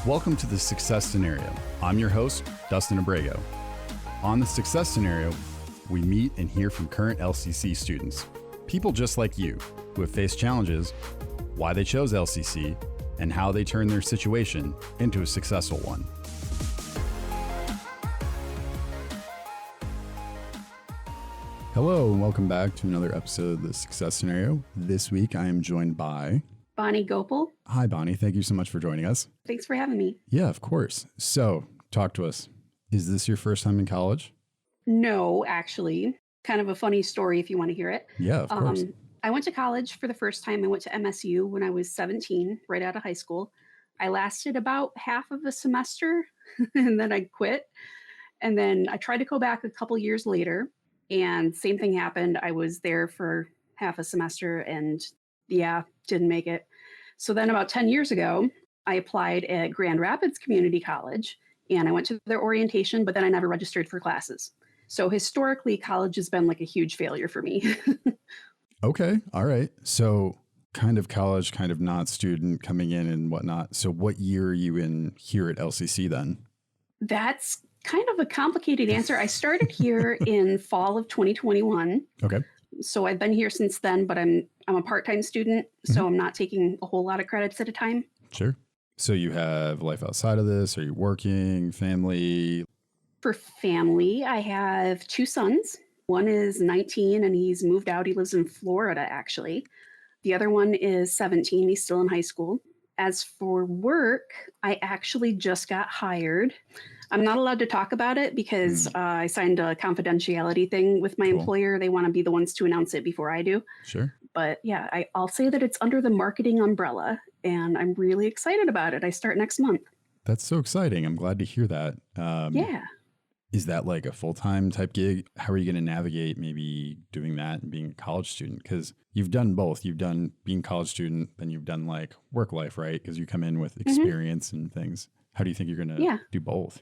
Welcome to the Success Scenario. I'm your host, Dustin Abrego. On the Success Scenario, we meet and hear from current LCC students, people just like you who have faced challenges, why they chose LCC, and how they turned their situation into a successful one. Hello, and welcome back to another episode of the Success Scenario. This week, I am joined by Bonnie Goupil. Hi, Bonnie. Thank you so much for joining us. Thanks for having me. Yeah, of course. So, talk to us. Is this your first time in college? No, actually. Kind of a funny story if you want to hear it. Yeah, of course. I went to college for the first time. I went to MSU when I was 17, right out of high school. I lasted about half of a semester and then I quit. And then I tried to go back a couple years later and same thing happened. I was there for half a semester and didn't make it. So then about 10 years ago, I applied at Grand Rapids Community College and I went to their orientation, but then I never registered for classes. So historically, college has been like a huge failure for me. Okay. All right. So kind of college, kind of not student coming in and whatnot. So what year are you in here at LCC then? That's kind of a complicated answer. I started here in fall of 2021. Okay. So I've been here since then, but I'm a part-time student, so I'm not taking a whole lot of credits at a time. Sure. So you have life outside of this? Are you working, family? For family, I have two sons. One is 19 and he's moved out. He lives in Florida, actually. The other one is 17. He's still in high school. As for work, I actually just got hired. I'm not allowed to talk about it because I signed a confidentiality thing with my employer. They want to be the ones to announce it before I do. Sure. But yeah, I'll say that it's under the marketing umbrella and I'm really excited about it. I start next month. That's so exciting. I'm glad to hear that. Yeah. Is that like a full-time type gig? How are you going to navigate maybe doing that and being a college student? Because you've done both. You've done being a college student, then you've done like work life, right? Because you come in with experience and things. How do you think you're going to do both?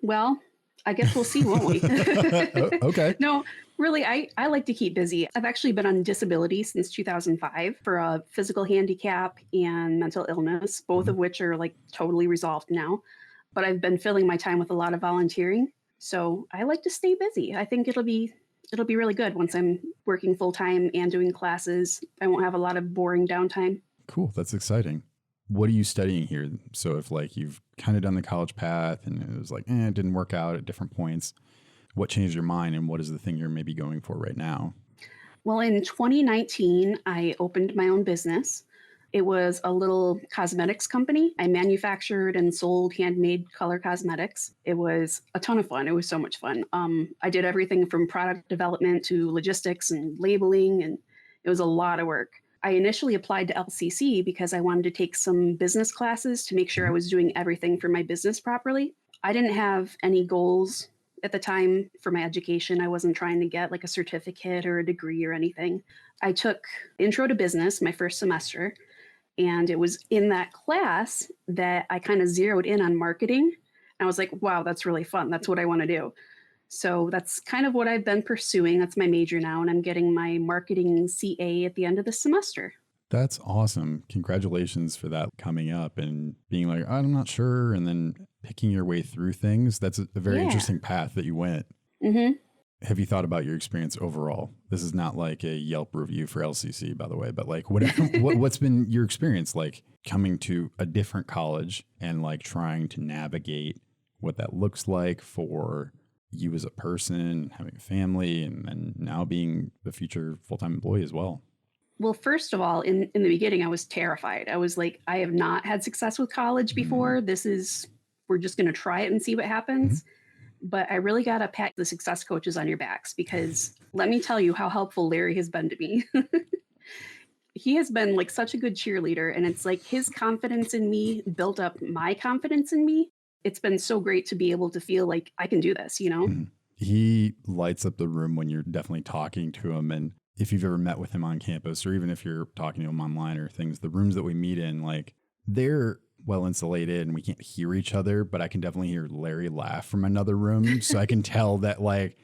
Well, I guess we'll see, won't we? Okay. No, really, I like to keep busy. I've actually been on disability since 2005 for a physical handicap and mental illness, both of which are like totally resolved now. But I've been filling my time with a lot of volunteering. So I like to stay busy. I think it'll be really good once I'm working full time and doing classes. I won't have a lot of boring downtime. Cool. That's exciting. What are you studying here? So if like you've kind of done the college path and it was like, it didn't work out at different points, what changed your mind and what is the thing you're maybe going for right now? Well, in 2019, I opened my own business. It was a little cosmetics company. I manufactured and sold handmade color cosmetics. It was a ton of fun. It was so much fun. I did everything from product development to logistics and labeling, and it was a lot of work. I initially applied to LCC because I wanted to take some business classes to make sure I was doing everything for my business properly. I didn't have any goals at the time for my education. I wasn't trying to get like a certificate or a degree or anything. I took Intro to Business my first semester, and it was in that class that I kind of zeroed in on marketing. And I was like, wow, that's really fun. That's what I want to do. So that's kind of what I've been pursuing. That's my major now. And I'm getting my marketing CA at the end of the semester. That's awesome. Congratulations for that coming up and being like, I'm not sure. And then picking your way through things. That's a very interesting path that you went. Have you thought about your experience overall? This is not like a Yelp review for LCC, by the way, but like what's been your experience like coming to a different college and like trying to navigate what that looks like for you as a person, having a family, and then now being the future full-time employee as well? Well, first of all, in the beginning, I was terrified. I was like, I have not had success with college before. We're just going to try it and see what happens. But I really got to pat the success coaches on your backs because let me tell you how helpful Larry has been to me. He has been like such a good cheerleader, and it's like his confidence in me built up my confidence in me. It's been so great to be able to feel like I can do this, you know? He lights up the room when you're definitely talking to him. And if you've ever met with him on campus, or even if you're talking to him online or things, the rooms that we meet in, like they're well insulated and we can't hear each other, but I can definitely hear Larry laugh from another room. So I can tell that like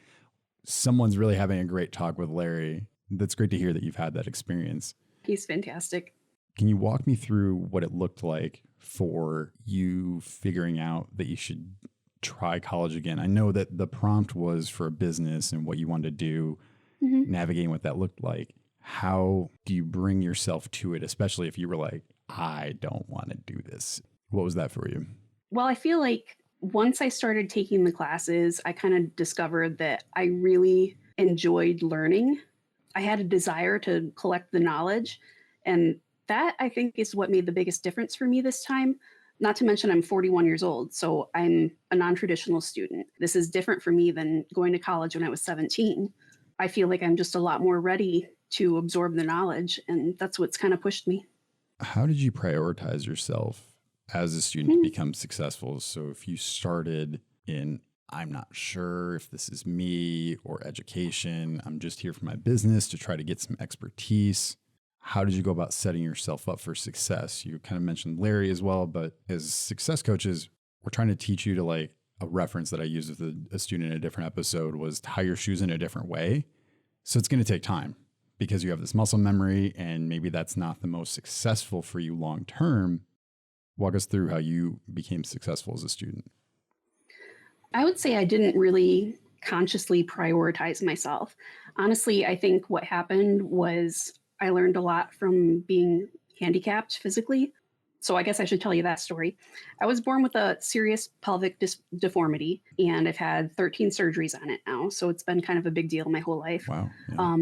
someone's really having a great talk with Larry. That's great to hear that you've had that experience. He's fantastic. Can you walk me through what it looked like for you figuring out that you should try college again? I know that the prompt was for a business and what you wanted to do, navigating what that looked like. How do you bring yourself to it, especially if you were like, I don't want to do this? What was that for you? Well, I feel like once I started taking the classes, I kind of discovered that I really enjoyed learning. I had a desire to collect the knowledge. And that, I think, is what made the biggest difference for me this time. Not to mention, I'm 41 years old, so I'm a non-traditional student. This is different for me than going to college when I was 17. I feel like I'm just a lot more ready to absorb the knowledge, and that's what's kind of pushed me. How did you prioritize yourself as a student to become successful? So if you started in, I'm not sure if this is me, or education, I'm just here for my business to try to get some expertise. How did you go about setting yourself up for success? You kind of mentioned Larry as well, but as success coaches, we're trying to teach you to, like, a reference that I used with a student in a different episode was tie your shoes in a different way. So it's going to take time because you have this muscle memory, and maybe that's not the most successful for you long term. Walk us through how you became successful as a student. I would say I didn't really consciously prioritize myself. Honestly, I think what happened was I learned a lot from being handicapped physically. So I guess I should tell you that story. I was born with a serious pelvic deformity, and I've had 13 surgeries on it now. So it's been kind of a big deal my whole life. Wow. Yeah.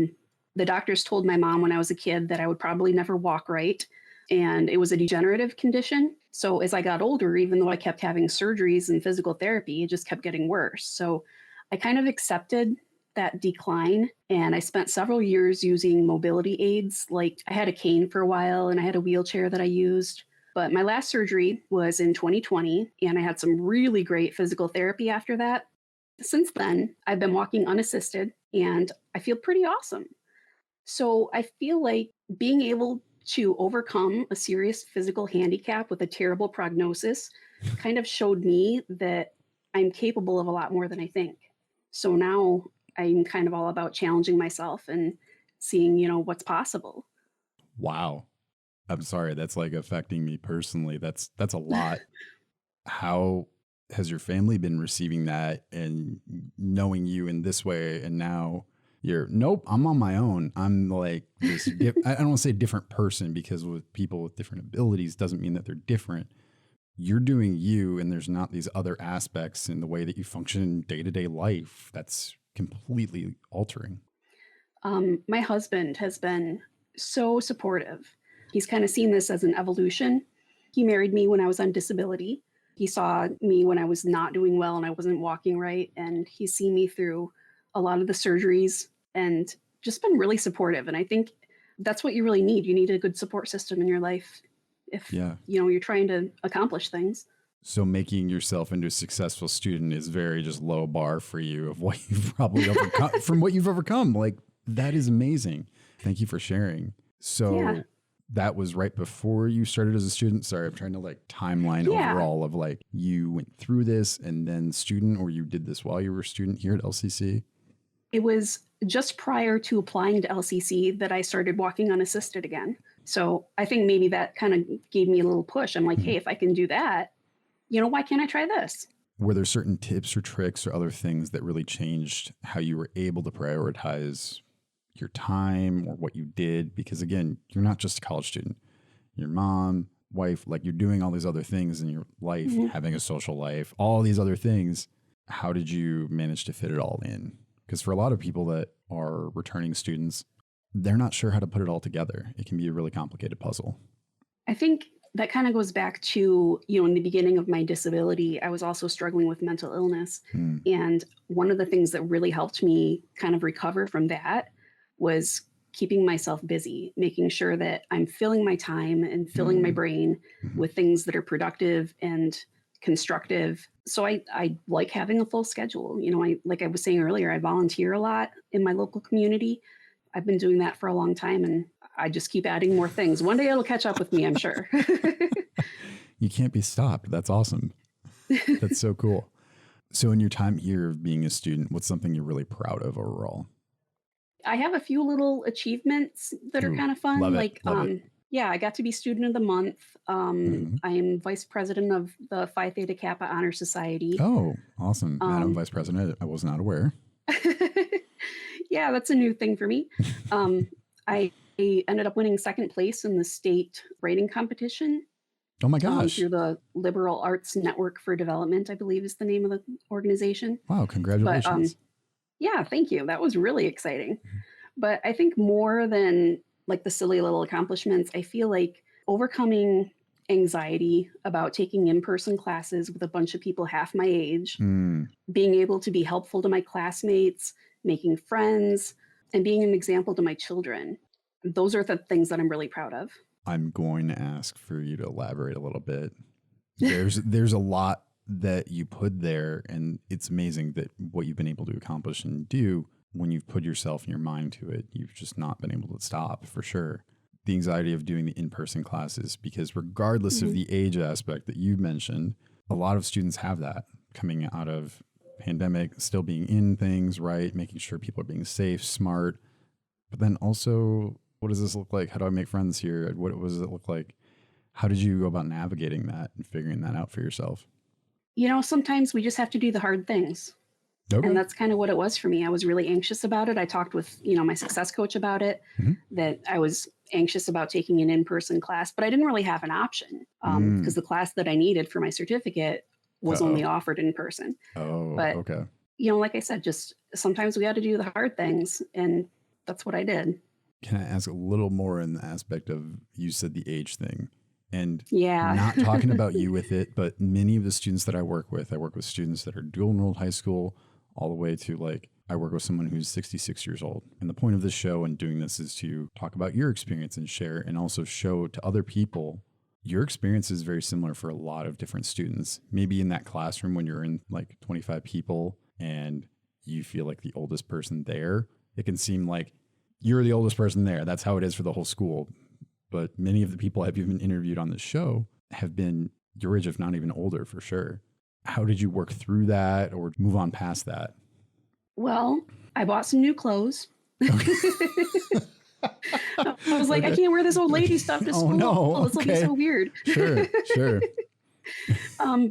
The doctors told my mom when I was a kid that I would probably never walk right, and it was a degenerative condition. So as I got older, even though I kept having surgeries and physical therapy, it just kept getting worse. So I kind of accepted that decline, and I spent several years using mobility aids. Like, I had a cane for a while, and I had a wheelchair that I used. But my last surgery was in 2020, and I had some really great physical therapy after that. Since then, I've been walking unassisted, and I feel pretty awesome. So I feel like being able to overcome a serious physical handicap with a terrible prognosis kind of showed me that I'm capable of a lot more than I think. So now I'm kind of all about challenging myself and seeing, what's possible. Wow. I'm sorry. That's like affecting me personally. That's a lot. How has your family been receiving that and knowing you in this way? And now nope, I'm on my own. I'm like this, I don't want to say different person, because with people with different abilities doesn't mean that they're different. You're doing you, and there's not these other aspects in the way that you function in day-to-day life that's completely altering. My husband has been so supportive. He's kind of seen this as an evolution. He married me when I was on disability. He saw me when I was not doing well and I wasn't walking right. And he's seen me through a lot of the surgeries and just been really supportive. And I think that's what you really need. You need a good support system in your life if you're trying to accomplish things. So making yourself into a successful student is very just low bar for you of what you've probably overcome from what you've overcome. Like, that is amazing. Thank you for sharing. So that was right before you started as a student. Sorry, I'm trying to timeline overall of you went through this and then student, or you did this while you were a student here at LCC? It was just prior to applying to LCC that I started walking unassisted again. So I think maybe that kind of gave me a little push. I'm like, hey, if I can do that, why can't I try this? Were there certain tips or tricks or other things that really changed how you were able to prioritize your time or what you did? Because again, you're not just a college student. Your mom, wife, you're doing all these other things in your life, having a social life, all these other things. How did you manage to fit it all in? Because for a lot of people that are returning students, they're not sure how to put it all together. It can be a really complicated puzzle. I think that kind of goes back to, in the beginning of my disability, I was also struggling with mental illness. And one of the things that really helped me kind of recover from that was keeping myself busy, making sure that I'm filling my time and filling my brain with things that are productive and constructive. So I like having a full schedule. Like I was saying earlier, I volunteer a lot in my local community. I've been doing that for a long time, and I just keep adding more things. One day it'll catch up with me, I'm sure. You can't be stopped. That's awesome. That's so cool. So in your time here of being a student, what's something you're really proud of overall? I have a few little achievements that are kind of fun. Love it. Yeah, I got to be student of the month. Hmm. I am vice president of the Phi Theta Kappa Honor Society. Oh, awesome. Madam Um, Vice President, I was not aware. yeah, that's a new thing for me. Um, I ended up winning second place in the state writing competition Oh my gosh. through the Liberal Arts Network for Development, I believe is the name of the organization. Wow, But congratulations. yeah, thank you. That was really exciting. But I think more than like the silly little accomplishments, I feel like overcoming anxiety about taking in person classes with a bunch of people half my age, Mm, being able to be helpful to my classmates, making friends, and being an example to my children. Those are the things that I'm really proud of. I'm going to ask for you to elaborate a little bit. There's a lot that you put there, and it's amazing that what you've been able to accomplish and do when you've put yourself and your mind to it. You've just not been able to stop, for sure. The anxiety of doing the in-person classes, because regardless of Mhm. the age aspect that you mentioned, a lot of students have that coming out of pandemic, still being in things, right? Making sure people are being safe, smart, but then also, what does this look like? How do I make friends here? What does it look like? How did you go about navigating that and figuring that out for yourself? Sometimes we just have to do the hard things. And Okay. that's kind of what it was for me. I was really anxious about it. I talked with, my success coach about it, Hmm. that I was anxious about taking an in-person class, but I didn't really have an option because the class that I needed for my certificate was Uh-oh. only offered in person. Oh, But, okay. like I said, just sometimes we got to do the hard things. And that's what I did. Can I ask a little more in the aspect of you said the age thing and Yeah. not talking about you with it, but many of the students that I work with students that are dual enrolled high school all the way to like, I work with someone who's 66 years old. And the point of this show and doing this is to talk about your experience and share and also show to other people your experience is very similar for a lot of different students. Maybe in that classroom when you're in like 25 people and you feel like the oldest person there, it can seem like you're the oldest person there. That's how it is for the whole school. But many of the people I've even interviewed on this show have been your age, if not even older, for sure. How did you work through that or move on past that? Well, I bought some new clothes. Okay. I was like, I Okay. can't wear this old lady stuff to Oh school. no. This will be Okay. so weird. Sure. Sure.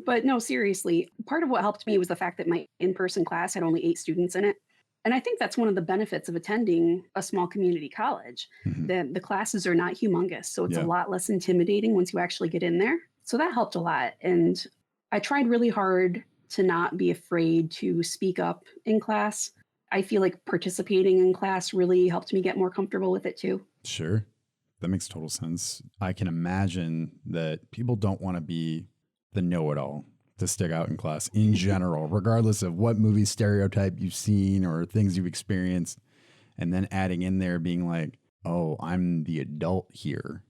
But no, seriously, part of what helped me was the fact that my in-person class had only 8 students in it. And I think that's one of the benefits of attending a small community college. Mhm. The classes are not humongous, so it's a Yeah. lot less intimidating once you actually get in there. So that helped a lot. And I tried really hard to not be afraid to speak up in class. I feel like participating in class really helped me get more comfortable with it too. Sure. That makes total sense. I can imagine that people don't want to be the know it all to stick out in class in general, regardless of what movie stereotype you've seen or things you've experienced. And then adding in there being like, oh, I'm the adult here.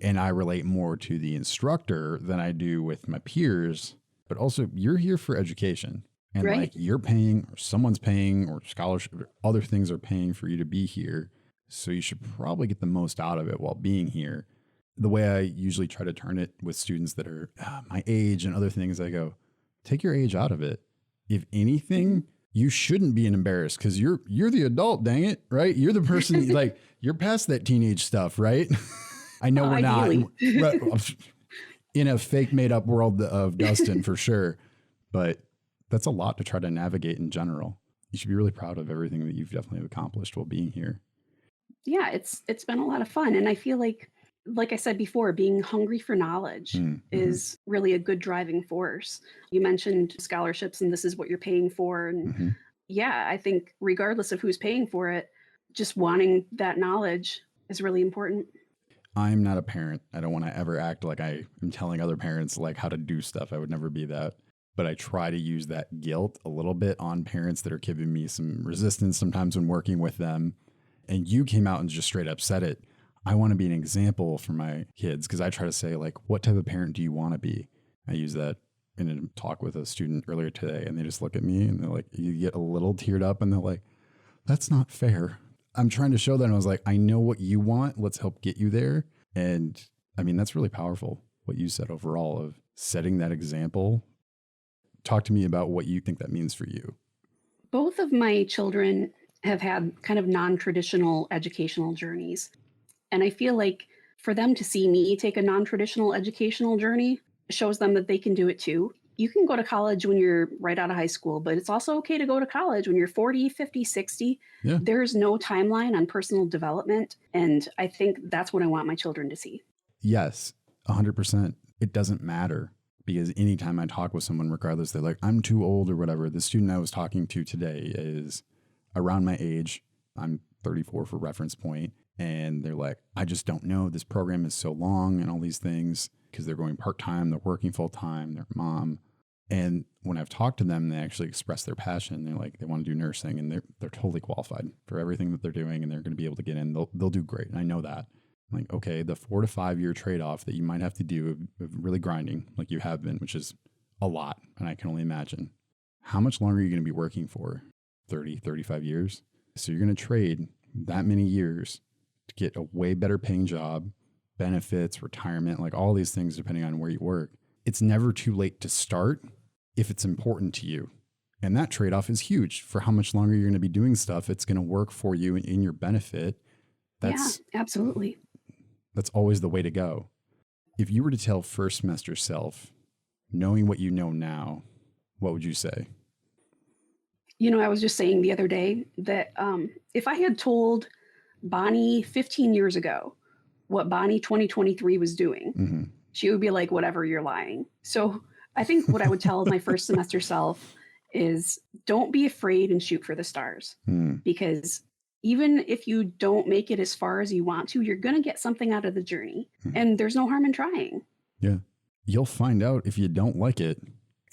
And I relate more to the instructor than I do with my peers. But also, you're here for education. And Right. like you're paying, or someone's paying, or scholarship, or other things are paying for you to be here. So you should probably get the most out of it while being here. The way I usually try to turn it with students that are my age and other things, I go, take your age out of it. If anything, you shouldn't be embarrassed because you're the adult, dang it, right? You're the person like you're past that teenage stuff, right? I know we're Ideally. not in a fake made up world of Dustin for sure, but that's a lot to try to navigate in general. You should be really proud of everything that you've definitely accomplished while being here. Yeah, it's been a lot of fun. And I feel like I said before, being hungry for knowledge Mm-hmm. is really a good driving force. You mentioned scholarships and this is what you're paying for. And Mm-hmm. yeah, I think regardless of who's paying for it, just wanting that knowledge is really important. I'm not a parent. I don't want to ever act like I am telling other parents like how to do stuff. I would never be that. But I try to use that guilt a little bit on parents that are giving me some resistance sometimes when working with them. And you came out and just straight up said it. I want to be an example for my kids because I try to say like, what type of parent do you want to be? I use that in a talk with a student earlier today and they just look at me and they're like, you get a little teared up and they're like, that's not fair. I'm trying to show them. I was like, I know what you want. Let's help get you there. And I mean, that's really powerful what you said overall of setting that example. Talk to me about what you think that means for you. Both of my children have had kind of non traditional educational journeys. And I feel like for them to see me take a non-traditional educational journey shows them that they can do it too. You can go to college when you're right out of high school, but it's also okay to go to college when you're 40, 50, 60. Yeah. There's no timeline on personal development. And I think that's what I want my children to see. Yes, 100%. It doesn't matter, because anytime I talk with someone, regardless, they're like, I'm too old or whatever. The student I was talking to today is around my age. I'm 34 for reference point. And they're like, I just don't know. This program is so long and all these things, because they're going part-time, they're working full-time, they're a mom. And when I've talked to them, they actually express their passion. They're like, they want to do nursing, and they're totally qualified for everything that they're doing, and they're going to be able to get in. They'll do great. And I know that. I'm like, okay, the 4 to 5 year trade-off that you might have to do of really grinding like you have been, which is a lot. And I can only imagine. How much longer are you going to be working for? 30, 35 years? So you're going to trade that many years to get a way better paying job, benefits, retirement, like all these things, depending on where you work. It's never too late to start if it's important to you. And that trade-off is huge for how much longer you're going to be doing stuff. It's going to work for you and in your benefit. Yeah, absolutely. That's always the way to go. If you were to tell first semester self, knowing what you know now, what would you say? I was just saying the other day that if I had told Bonnie 15 years ago what Bonnie 2023 was doing, she would be like, whatever, you're lying. So I think what I would tell my first semester self is don't be afraid and shoot for the stars. Because even if you don't make it as far as you want to, you're going to get something out of the journey. And there's no harm in trying. Yeah. You'll find out if you don't like it.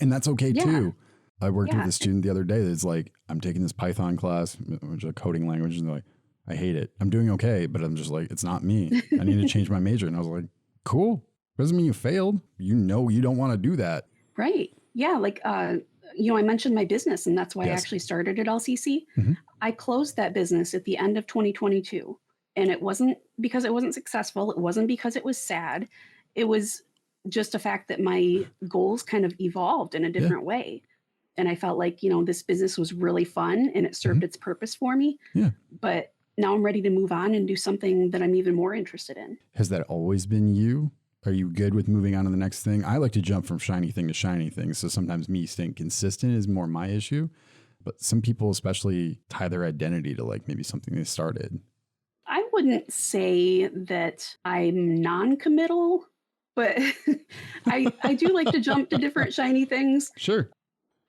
And that's okay too. I worked with a student the other day that's like, I'm taking this Python class, which is a coding language, and they're like, I hate it. I'm doing okay, but I'm just like, it's not me. I need to change my major. And I was like, cool. Doesn't mean you failed. You know you don't want to do that. Right. Yeah. Like, I mentioned my business, and that's why I actually started at LCC. I closed that business at the end of 2022. And it wasn't because it wasn't successful. It wasn't because it was sad. It was just a fact that my goals kind of evolved in a different way. And I felt like, this business was really fun and it served its purpose for me. Yeah. But now I'm ready to move on and do something that I'm even more interested in. Has that always been you? Are you good with moving on to the next thing? I like to jump from shiny thing to shiny thing. So sometimes me staying consistent is more my issue. But some people especially tie their identity to like maybe something they started. I wouldn't say that I'm non-committal, but I do like to jump to different shiny things. Sure.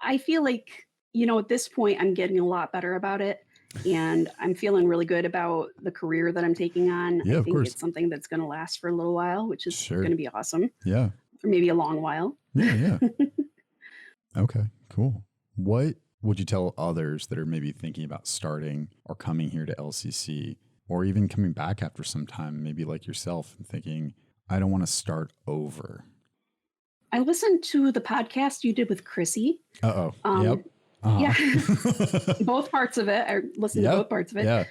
I feel like, at this point, I'm getting a lot better about it. And I'm feeling really good about the career that I'm taking on. Yeah, I think it's something that's going to last for a little while, which is going to be awesome. Yeah. Or maybe a long while. Yeah. Okay, cool. What would you tell others that are maybe thinking about starting or coming here to LCC, or even coming back after some time, maybe like yourself, and thinking, I don't want to start over? I listened to the podcast you did with Chrissy. Yep. Yeah, both parts of it. I listened to both parts of it. Yeah.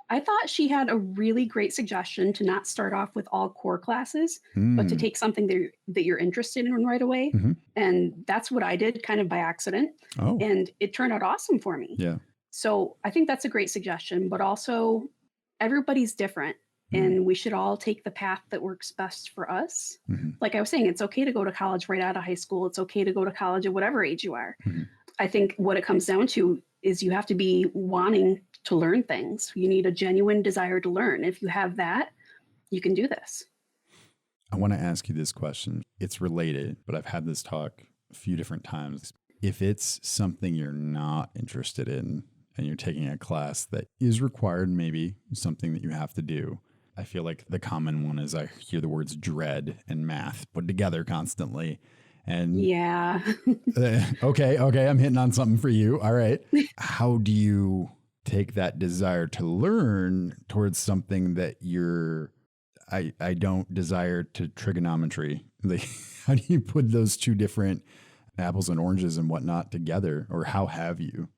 I thought she had a really great suggestion to not start off with all core classes, but to take something that you're interested in right away. And that's what I did kind of by accident. Oh. And it turned out awesome for me. Yeah. So I think that's a great suggestion, but also everybody's different. And we should all take the path that works best for us. Like I was saying, it's okay to go to college right out of high school. It's okay to go to college at whatever age you are. I think what it comes down to is you have to be wanting to learn things. You need a genuine desire to learn. If you have that, you can do this. I want to ask you this question. It's related, but I've had this talk a few different times. If it's something you're not interested in and you're taking a class that is required, maybe something that you have to do, I feel like the common one is I hear the words dread and math put together constantly. And yeah. Okay. I'm hitting on something for you. All right. How do you take that desire to learn towards something that I don't desire to trigonometry? Like, how do you put those two different apples and oranges and whatnot together? Or how have you?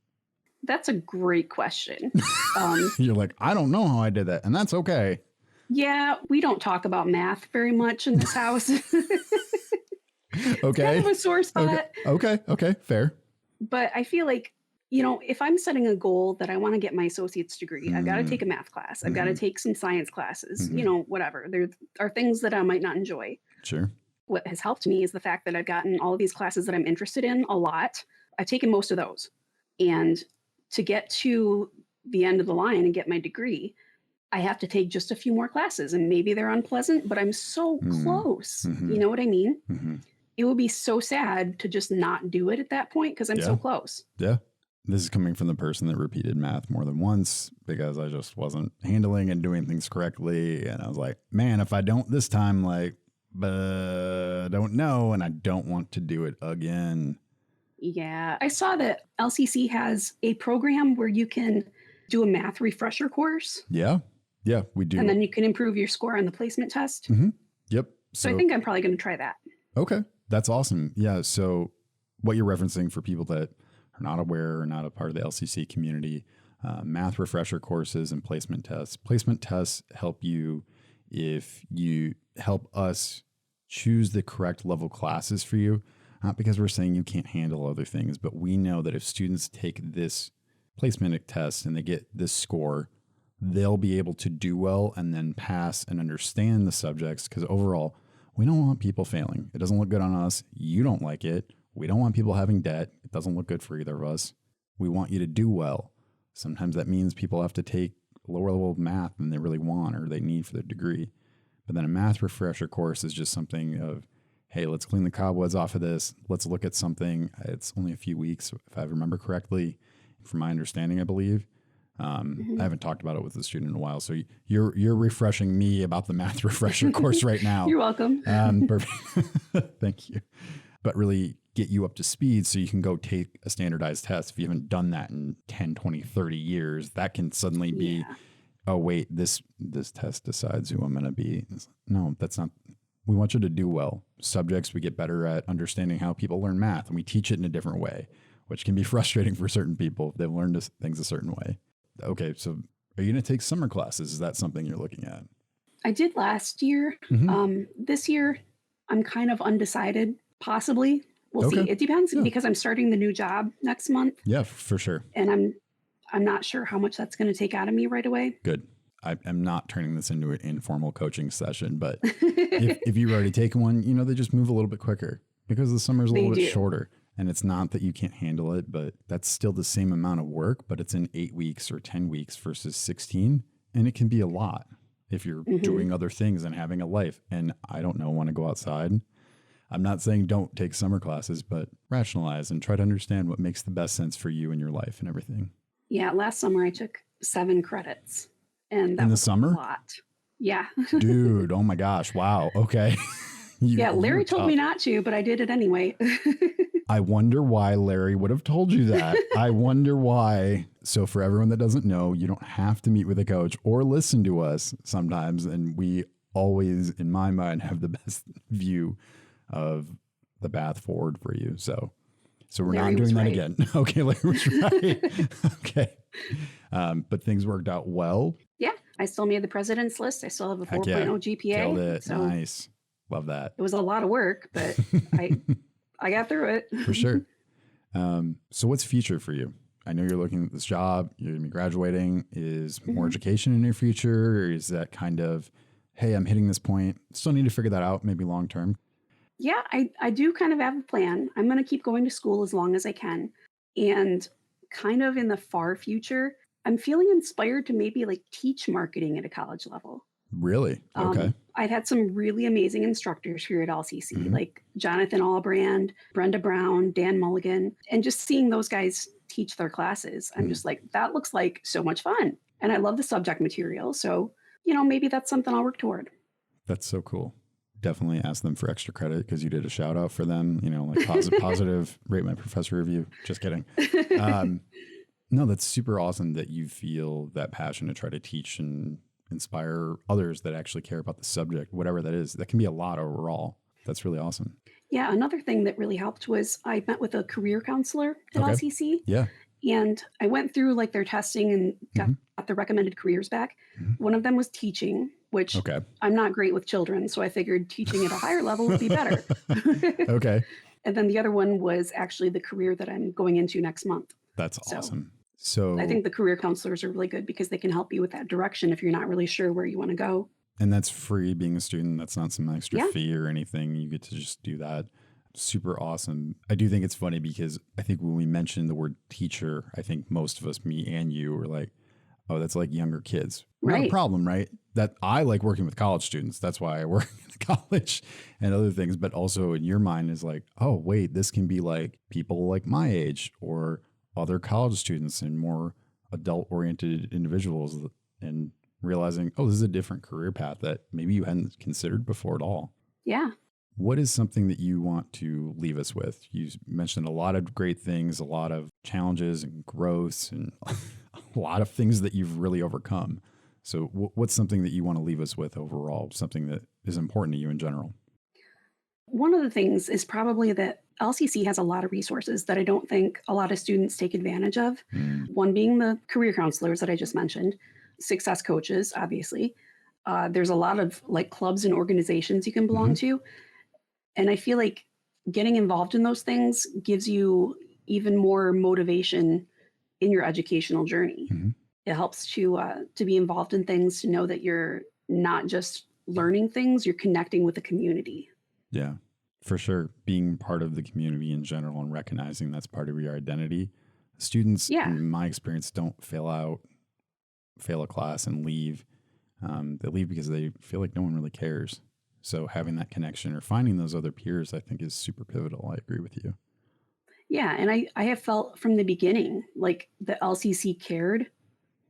That's a great question. You're like, I don't know how I did that. And that's okay. Yeah, we don't talk about math very much in this house. Okay. Kind of a sore spot. Okay. Fair. But I feel like, if I'm setting a goal that I want to get my associate's degree, I've got to Mm, take a math class. I've got to mhm, take some science classes, mhm. whatever. There are things that I might not enjoy. Sure. What has helped me is the fact that I've gotten all of these classes that I'm interested in a lot. I've taken most of those. And to get to the end of the line and get my degree, I have to take just a few more classes, and maybe they're unpleasant, but I'm so Mm, close. You mhm, know what I mean? mhm. It would be so sad to just not do it at that point because I'm Yeah. so close. Yeah. This is coming from the person that repeated math more than once because I just wasn't handling and doing things correctly. And I was like, man, if I don't this time, like, but I don't know. And I don't want to do it again. Yeah. I saw that LCC has a program where you can do a math refresher course Yeah. Yeah, we and do. then you can improve your score on the placement test. Hmm. Yep. So I So, think I'm probably going to try that. okay. That's awesome. Yeah. So, what you're referencing for people that are not aware or not a part of the LCC community, math refresher courses and placement tests. Placement tests help you if you help us choose the correct level classes for you, not because we're saying you can't handle other things, but we know that if students take this placement test and they get this score, they'll be able to do well and then pass and understand the subjects because overall, we don't want people failing. It doesn't look good on us. You don't like it. We don't want people having debt. It doesn't look good for either of us. We want you to do well. Sometimes that means people have to take lower level of math than they really want or they need for their degree. But then a math refresher course is just something of, hey, let's clean the cobwebs off of this. Let's look at something. It's only a few weeks, if I remember correctly, from my understanding, I believe. Mhm. I haven't talked about it with a student in a while, so you're refreshing me about the math refresher course right now. You're welcome. Perfect. Thank you. But really get you up to speed so you can go take a standardized test. If you haven't done that in 10, 20, 30 years, that can suddenly be, Yeah. oh, wait, this test decides who I'm going to be. No, that's not. We want you to do well. Subjects, we get better at understanding how people learn math, and we teach it in a different way, which can be frustrating for certain people if they've learned things a certain way. Okay, so are you going to take summer classes? Is that something you're looking at? I did last year. Mm-hmm. This year, I'm kind of undecided. Possibly. We'll see. Okay. It depends Yeah. because I'm starting the new job next month Yeah, for sure. and I'm not sure how much that's going to take out of me right away. Good. I'm not turning this into an informal coaching session, but if you've already taken one, they just move a little bit quicker because the summer's a They little bit do. shorter. And it's not that you can't handle it, but that's still the same amount of work, but it's in 8 weeks or 10 weeks versus 16. And it can be a lot if you're Mhm. doing other things and having a life. And I don't know, want to go outside. I'm not saying don't take summer classes, but rationalize and try to understand what makes the best sense for you in your life and everything. Yeah, last summer I took 7 credits and that In the was summer? a lot. Yeah. Dude, oh my gosh. Wow. Okay. Yeah, You Larry were told me tough. not to, but I did it anyway. I wonder why Larry would have told you that. I wonder why. So for everyone that doesn't know, you don't have to meet with a coach or listen to us sometimes. And we always, in my mind, have the best view of the path forward for you. So we're Larry not was doing that right. again. Okay, Larry was right. Okay. But things worked out well. Yeah, I still made the president's list. I still have a Heck 4.0 yeah. GPA. Killed it. So Nice. Love that. it was a lot of work, but I got through it. For sure. So what's future for you? I know you're looking at this job, you're going to be graduating. Is more Mhm. education in your future? Or is that kind of, hey, I'm hitting this point, still need to figure that out, maybe long term? Yeah, I do kind of have a plan. I'm going to keep going to school as long as I can. And kind of in the far future, I'm feeling inspired to maybe like teach marketing at a college level. Really? Okay. I've had some really amazing instructors here at LCC, Mhm. like Jonathan Allbrand, Brenda Brown, Dan Mulligan, and just seeing those guys teach their classes, I'm Mhm. just like, that looks like so much fun. And I love the subject material. So, maybe that's something I'll work toward. That's so cool. Definitely ask them for extra credit because you did a shout out for them, like positive rate my professor review. Just kidding. No, that's super awesome that you feel that passion to try to teach and inspire others that actually care about the subject, whatever that is. That can be a lot overall. That's really awesome. Yeah, another thing that really helped was I met with a career counselor at Okay. LCC, Yeah. and I went through like their testing and got Mhm. the recommended careers back. Mhm. One of them was teaching, which Okay. I'm not great with children, so I figured teaching at a higher level would be better. Okay. And then the other one was actually the career that I'm going into next month. That's awesome. So I think the career counselors are really good because they can help you with that direction if you're not really sure where you want to go. And that's free being a student. That's not some extra fee or anything. You get to just do that. Super awesome. I do think it's funny because I think when we mentioned the word teacher, I think most of us, me and you, were like, oh, that's like younger kids. Not a problem, right? That I like working with college students. That's why I work in college and other things. But also in your mind is like, oh, wait, this can be like people like my age or other college students and more adult oriented individuals, and realizing, oh, this is a different career path that maybe you hadn't considered before at all. Yeah. What is something that you want to leave us with? You mentioned a lot of great things, a lot of challenges and growths, and a lot of things that you've really overcome. So what's something that you want to leave us with overall, something that is important to you in general? One of the things is probably that LCC has a lot of resources that I don't think a lot of students take advantage of. One being the career counselors that I just mentioned, success coaches, obviously. There's a lot of like clubs and organizations you can belong to. And I feel like getting involved in those things gives you even more motivation in your educational journey. It helps to be involved in things, to know that you're not just learning things, you're connecting with the community. Yeah, for sure. Being part of the community in general and recognizing that's part of your identity. Students, in my experience, don't fail a class and leave. They leave because they feel like no one really cares. So having that connection or finding those other peers, I think, is super pivotal. I agree with you. Yeah, and I have felt from the beginning like the LCC cared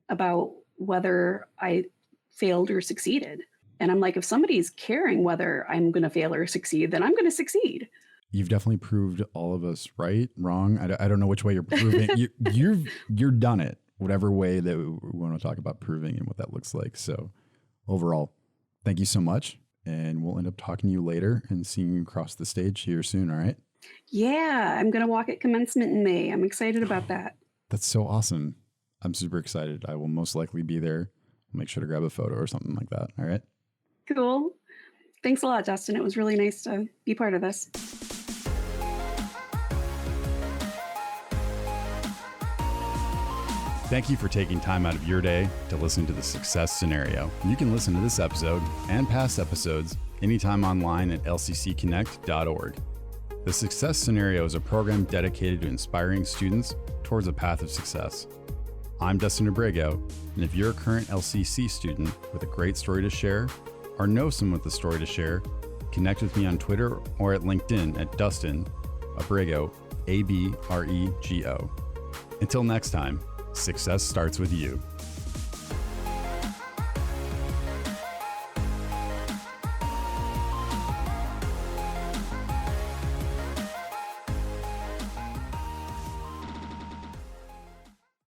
about whether I failed or succeeded. And I'm like, if somebody's caring whether I'm going to fail or succeed, then I'm going to succeed. You've definitely proved all of us right, wrong. I don't know which way you're proving. You're done it, whatever way that we want to talk about proving and what that looks like. So overall, thank you so much. And we'll end up talking to you later and seeing you across the stage here soon. All right. Yeah, I'm going to walk at commencement in May. I'm excited about that. That's so awesome. I'm super excited. I will most likely be there. I'll make sure to grab a photo or something like that. All right. Cool. Thanks a lot, Dustin. It was really nice to be part of this. Thank you for taking time out of your day to listen to the Success Scenario. You can listen to this episode and past episodes anytime online at lccconnect.org. The Success Scenario is a program dedicated to inspiring students towards a path of success. I'm Dustin Abrego, and if you're a current LCC student with a great story to share or know someone with a story to share, connect with me on Twitter or at LinkedIn at Dustin Abrego, Abrego. Until next time, success starts with you.